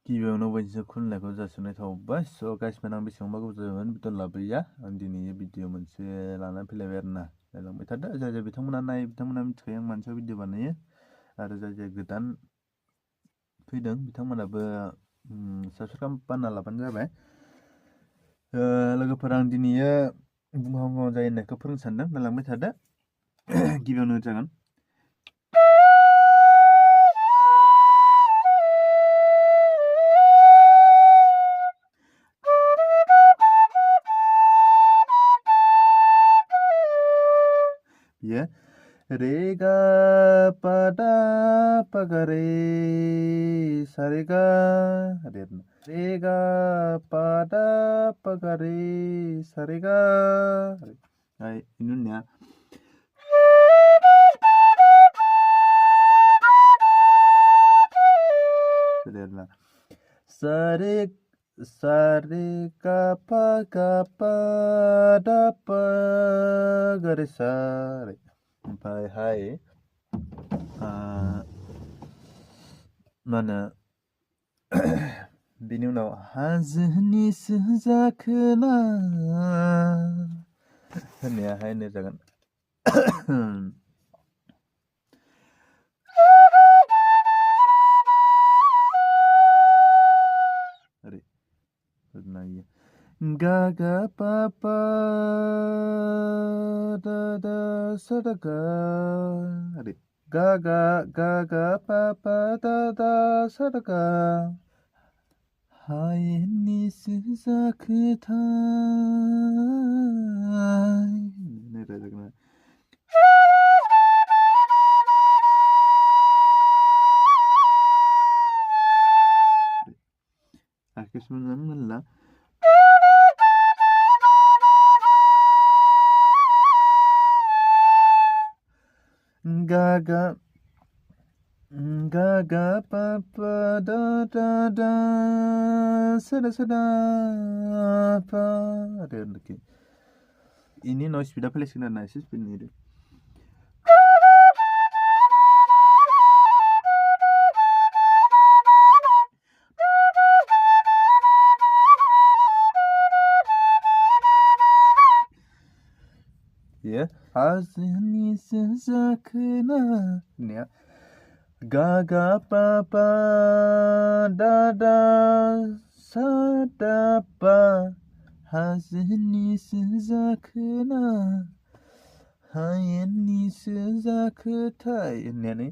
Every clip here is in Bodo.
गिबियावनो बयनिसो खुलुमनायखौ जासिहरनाय थाबाय। गाइसमोन आं बेसेबांबा गोबाव जाबायमोन भिडिअ लाबोयैया। आं दिनै भिडिअ मोनसे लानानै फैलायबाय आरोना। नायलांबाय थादो जाय जाय बिथांमोना नायो बिथांमोना मिथिखायो आं मानसियाव भिडिअ बानायो। आरो जाय जाय गोदान फैदों बिथांमोनाबो साबसक्राइब बानायना लाबानो जाबाय। लोगोफोर आं दिनैयो बुंहां जायो होननायखौ फोरोंनो सानदों। नायलांबाय थादो। गिबियावनो जागोन। बियो रे गा पा दा पा गा रे सा रे गा रे गा पा दा पा गा रे सा रे गा ini ya sederhana sare sare ga pa da pa ga re sa re ओमफ्राय हाय mana बिनि उनाव हाजोनि जाखोना होननायाहाय होननाय जागोन। ओरै नायो गा गा पा पा दा दा सा दा गा ओरै गा गा गा गा पा पा दा दा सा दा गा हायेननि जाखोथाय Arkadaşımın yanında ga ga ga ga pa pa da da da sa da pa ada lagi ini noise speed apa lagi sebenarnya sih speed ini ya hasilnya sezakna ini ya ga ga pa pa da da sa da pa hasilnya sezakna hayenni sezakatay ini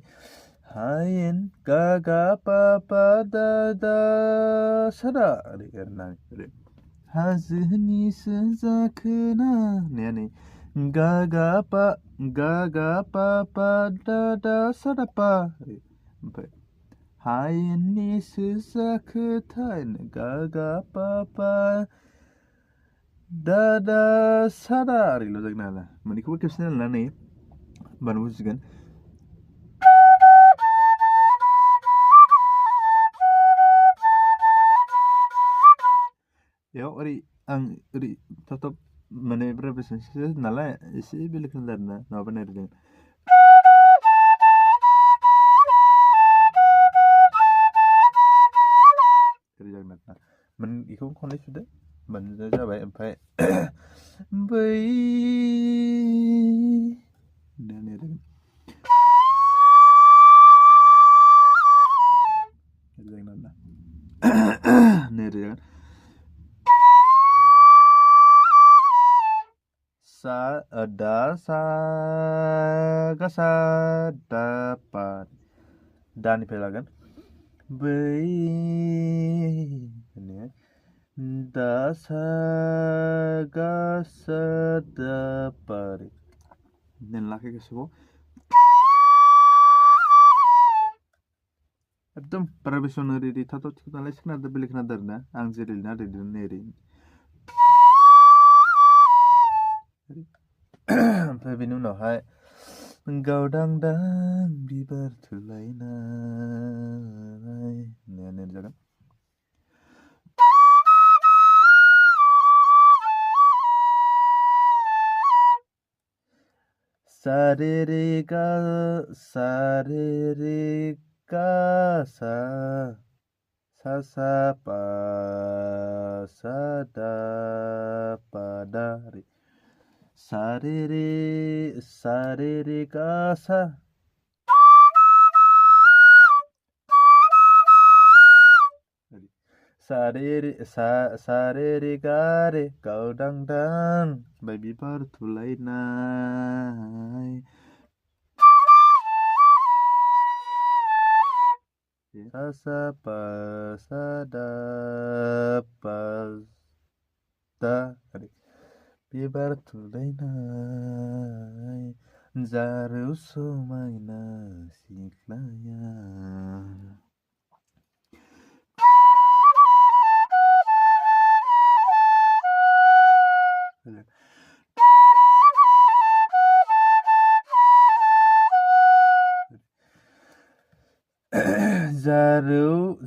hayen ga ga pa pa da da sa da hasilnya sezakna ini ga ga pa pa da da sa da pa ओमफ्राय हायेननि जाखोथाय ga ga pa pa da da sa da ओरैल' जागोन आरो मोननैखौबो खेबसे नायनानै होमबानो बुजिगोन। बेयाव ओरै आं ओरै थाब थाब माने भाइब्रेसनसो नालाय एसे बेलेग खोनादों आरोना नङाबा नायदों ओरै जागोन आरोना बेखौ खननै सुदो होमबानो जाबाय। ओमफ्राय बै sa da sa ga sa da pa दानिफ्राय लागोन बै दा सा गा सा दा पा नेनलाखै गोसोखौ एकदम भाइब्रेसन ओरै थाथ' थिख नालाय खोनादों बेलेग खोनादों आरोना आं जेरै लिरना नै ओरै ओमफ्राय बेनि उनावहाय गावदांदां बिबार थुलायनाय होननाया जागोन। सा रे रे गा सा रे रे गा सा सा सा पा सा दा पा दा रे सा रे गा सा सा रे गा रे गावदां दां ओमफ्राय बिबार थुलायनाय सा सा पा सा दा पा दा बिबार थुलायनाय जारौ समायना सिख्लाया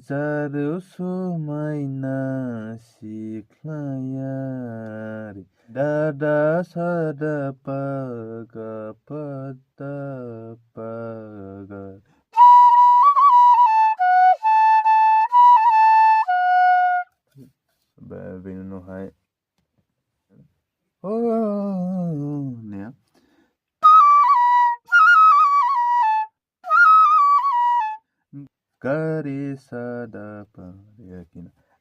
जारौ समायना सिख्लाया दादा सादा पा गा पा दा पा गा बेनि उनावहाय होननाया गारि सादा पा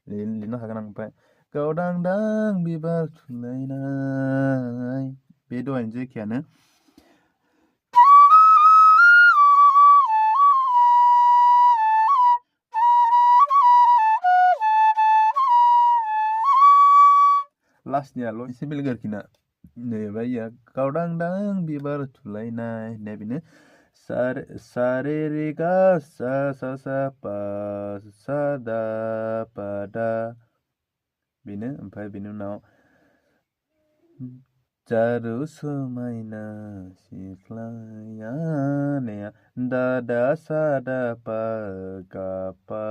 लिरनो हागोन आं ओमफ्राय गावदां दां बिबार थुलायनाय बे दहायनो एखेयानो लास्टनियाल' एसे बेलेग आरोखि ना नैबा इया गावदां दां बिबार थुलायनाय होननाया बेनो सा रे गा सा सा पा सा दा पा दा बेनो ओमफ्राय बेनि उनाव जारौ समायना सिख्लाया होननाया दादा सादा पा गा पा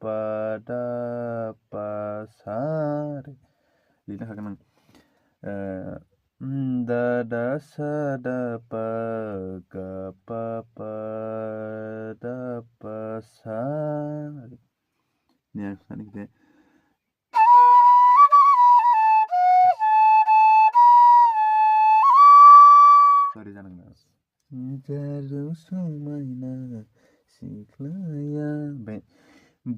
पा दा पा सा लिरनो हागोन आं दादा सादा पा गा पा पा दा पा सा ने सानैखौ सरि जानांगौ जारौ समायना सिख्लाया ओमफ्राय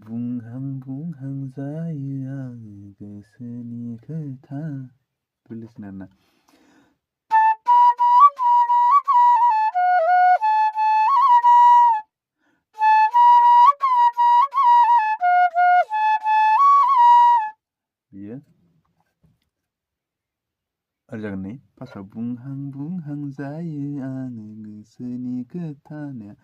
बुंहां जायो आं गोसोनि खोथा बुजिसिनो आरोना बियो आरो जागोन नै फार्स्टआव बुंहां जायो आङो गोसोनि खोथा होननाया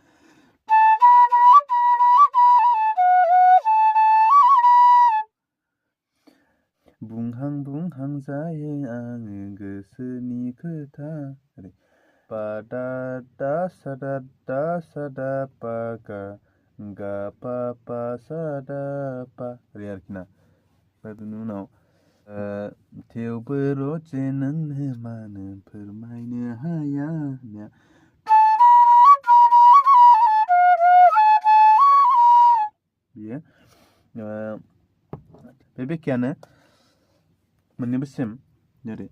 बुंहां जायो आङो गोसोनि खोथा ओरै पा दा सादा पा गा पा पा सादा पा ओरै आरोखि ना ओमफ्राय बेनि उनाव थेवबो रजे नोंनो मानो फोरमायनो हाया होननाया बियो बे बेखेयानो मोननैबो सेम जेरै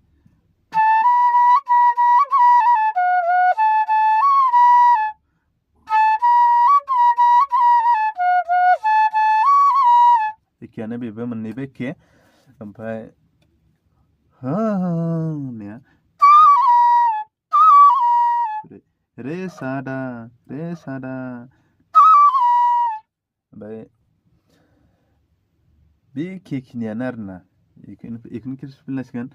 एखेयानो बेबो मोननैबो एखे ओमफ्राय होननाया रे सादा ओमफ्राय बे एखेखिनियानो आरोना बेखौनो खेबसे फिनलायसिगोन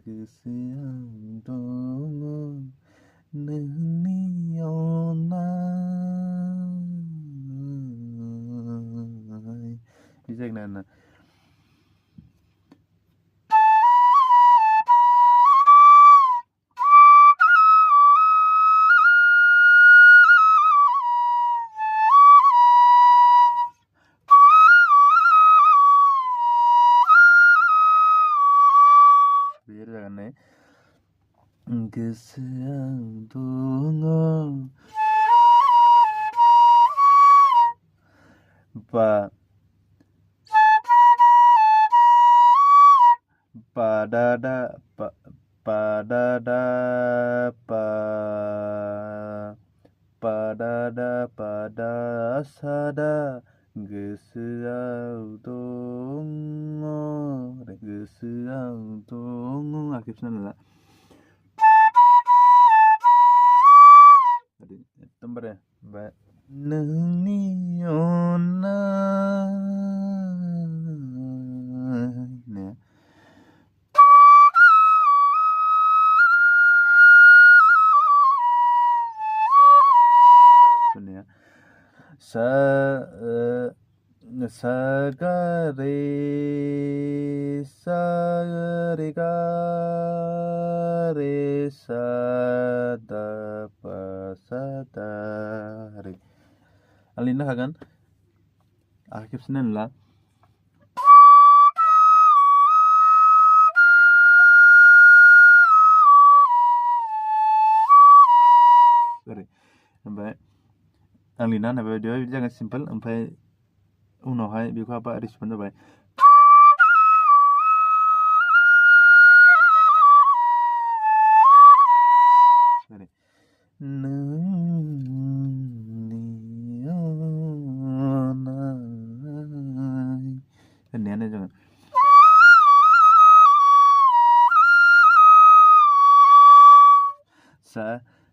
गोसोआव दङ नोंनि अननाय बिदि जागोन आरोना गोसोआव दङ बा दा सादा गोसोआव दङ गोसोआव दङ आखेबसिना ला एकदमबारे ओमफ्राय नोंनि अननाय सा गा रे सा दा पा सा दा रे आं लिरनो हागोन आखाइ खेबसे नायनो ला ओमफ्राय आं लिरना होनाय बायदिबा बिदि जागोन सिम्पोल ओमफ्राय उनावहाय बेखौ आबा रिसिपन जाबाय होननायानो जागोन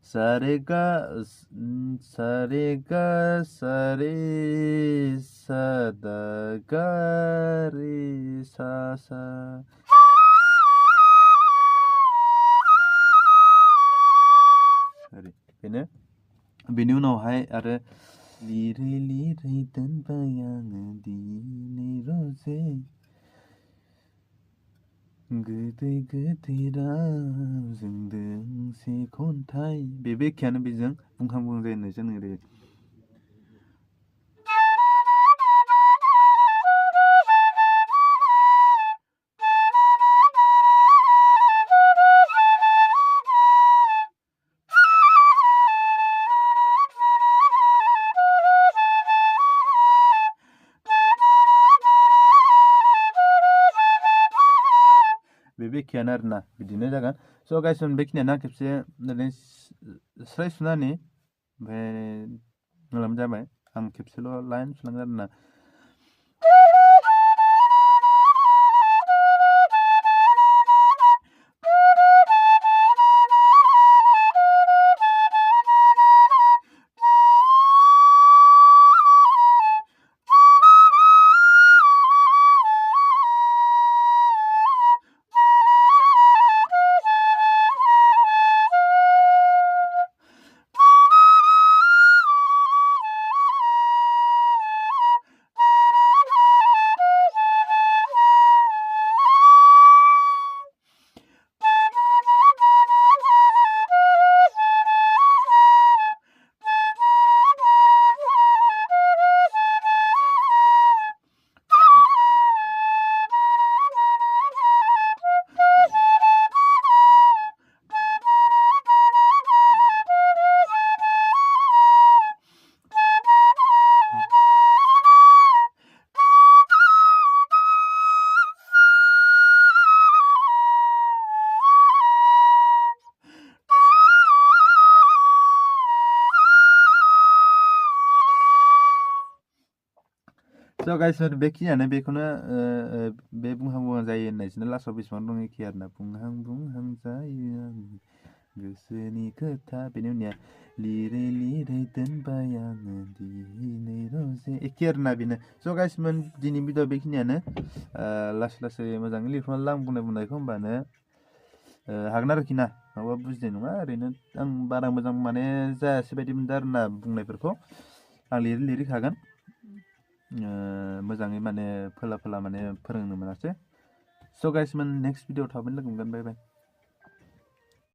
सा रे गा सा दा गा रे सा बेनो बेनि उनावहाय आरो लिरै लिरै दोनबाय आङो दिनै रजे गोदै गोदै रावजों दोंसे खन्थाइ बेबो एखेयानो बेजों बुंहां बुंहां जायो होननायसो ओरै बेबो एखेयानो आरोना बिदिनो जागोन स' गाइस बेखिनियानो खेबसे ओरैनो स्राय सुनानै ओमफ्राय जाबाय आं खेबसेल' लाइन सुलांगोन आरोना स' गाइस बेखिनियानो बेखौनो बे बुंहां बुंहां जायो होननायसोनो लास्टआव बेसेबां दं एखे आरोना बुंहां बुंहां जायो आं गोसोनि खोथा बेनि उननिया लिरै लिरै दोनबाय आङो दिनै रजे एखे आरोना बेनो स' गाइस दिनै भिडिअ बेखिनियानो लासै लासै मोजाङै लिरख'ना ला आं बुंनायखौ होमबानो हागोन आरोखि ना माबा बुजिनाय नङा ओरैनो आं बारा मोजां माने जायासै बायदि मोनदों आरोना बुंनायफोरखौ आं लिरै लिरै हागोन मोजाङै माने फोला माने फोरोंनो मोनासै स' गाइस नेक्स्ट भिडिअ थाबैनो लोगो मोनगोन बाय बाय